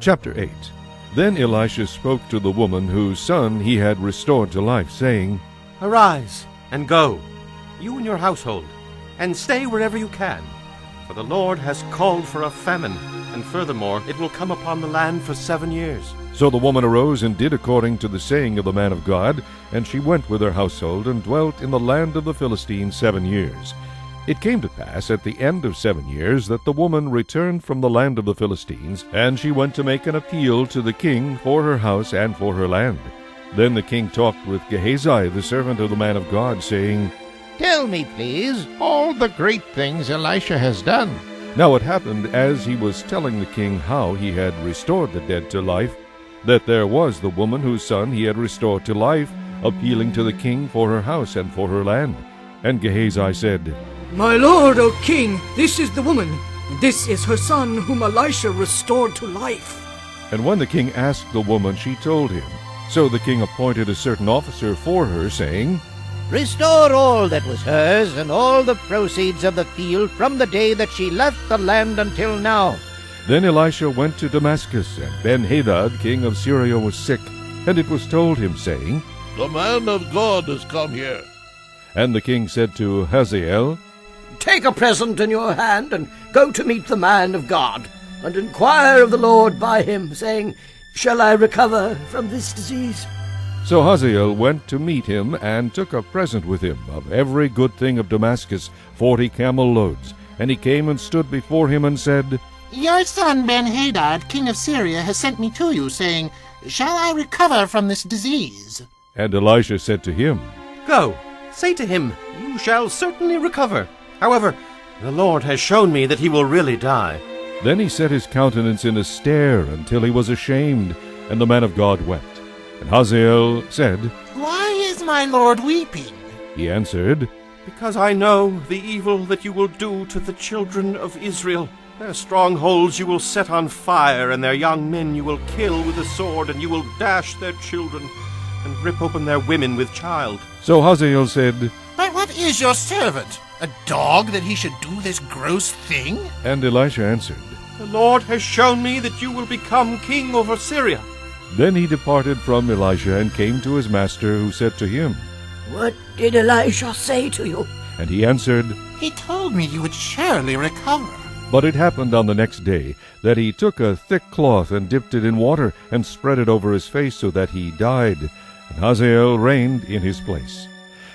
Chapter 8. Then Elisha spoke to the woman whose son he had restored to life, saying, Arise, and go, you and your household, and stay wherever you can. For the Lord has called for a famine, and furthermore it will come upon the land for 7 years. So the woman arose and did according to the saying of the man of God, and she went with her household, and dwelt in the land of the Philistines 7 years. It came to pass at the end of 7 years that the woman returned from the land of the Philistines, and she went to make an appeal to the king for her house and for her land. Then the king talked with Gehazi, the servant of the man of God, saying, Tell me, please, all the great things Elisha has done. Now it happened, as he was telling the king how he had restored the dead to life, that there was the woman whose son he had restored to life, appealing to the king for her house and for her land. And Gehazi said, My lord, O king, this is the woman. This is her son, whom Elisha restored to life. And when the king asked the woman, she told him. So the king appointed a certain officer for her, saying, Restore all that was hers, and all the proceeds of the field from the day that she left the land until now. Then Elisha went to Damascus, and Ben-Hadad, king of Syria, was sick. And it was told him, saying, The man of God has come here. And the king said to Hazael, Take a present in your hand, and go to meet the man of God, and inquire of the Lord by him, saying, Shall I recover from this disease? So Hazael went to meet him, and took a present with him of every good thing of Damascus, 40 camel loads. And he came and stood before him, and said, Your son Ben-Hadad, king of Syria, has sent me to you, saying, Shall I recover from this disease? And Elisha said to him, Go, say to him, You shall certainly recover. However, the Lord has shown me that he will really die. Then he set his countenance in a stare until he was ashamed, and the man of God wept. And Hazael said, Why is my lord weeping? He answered, Because I know the evil that you will do to the children of Israel. Their strongholds you will set on fire, and their young men you will kill with the sword, and you will dash their children, and rip open their women with child. So Hazael said, But what is your servant? A dog that he should do this gross thing? And Elisha answered, The Lord has shown me that you will become king over Syria. Then he departed from Elisha, and came to his master, who said to him, What did Elisha say to you? And he answered, He told me you would surely recover. But it happened on the next day, that he took a thick cloth, and dipped it in water, and spread it over his face, so that he died. And Hazael reigned in his place.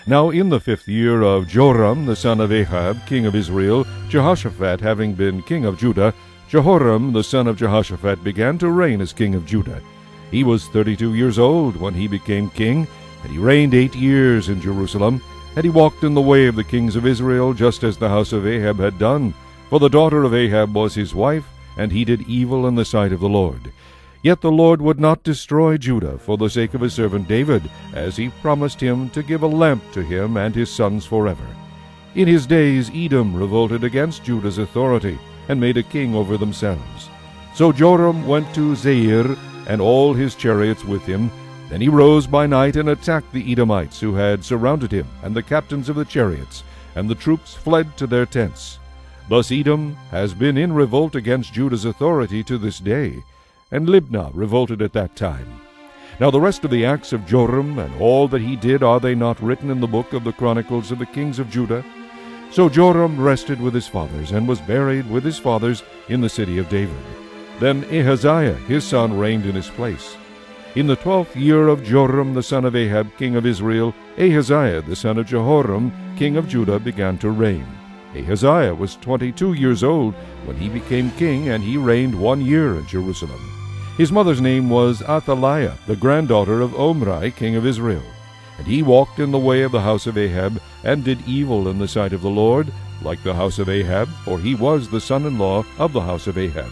Now in the 5th year of Joram the son of Ahab, king of Israel, Jehoshaphat having been king of Judah, Jehoram the son of Jehoshaphat began to reign as king of Judah. He was 32 years old when he became king, and he reigned 8 years in Jerusalem. And he walked in the way of the kings of Israel, just as the house of Ahab had done. For the daughter of Ahab was his wife, and he did evil in the sight of the Lord. Yet the Lord would not destroy Judah for the sake of his servant David, as he promised him to give a lamp to him and his sons forever. In his days Edom revolted against Judah's authority, and made a king over themselves. So Joram went to Zair, and all his chariots with him. Then he rose by night and attacked the Edomites who had surrounded him, and the captains of the chariots, and the troops fled to their tents. Thus Edom has been in revolt against Judah's authority to this day, and Libnah revolted at that time. Now the rest of the acts of Joram, and all that he did, are they not written in the book of the Chronicles of the kings of Judah? So Joram rested with his fathers, and was buried with his fathers in the city of David. Then Ahaziah his son reigned in his place. In the 12th year of Joram the son of Ahab, king of Israel, Ahaziah the son of Jehoram, king of Judah, began to reign. Ahaziah was 22 years old when he became king, and he reigned 1 year in Jerusalem. His mother's name was Athaliah, the granddaughter of Omri, king of Israel. And he walked in the way of the house of Ahab, and did evil in the sight of the Lord, like the house of Ahab, for he was the son-in-law of the house of Ahab.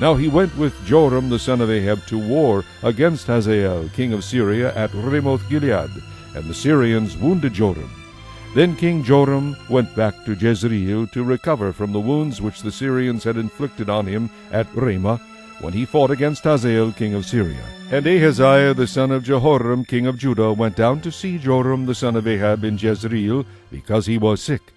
Now he went with Joram the son of Ahab to war against Hazael, king of Syria, at Ramoth-Gilead, and the Syrians wounded Joram. Then King Joram went back to Jezreel to recover from the wounds which the Syrians had inflicted on him at Ramah, when he fought against Hazael king of Syria. And Ahaziah the son of Jehoram king of Judah went down to see Joram the son of Ahab in Jezreel, because he was sick.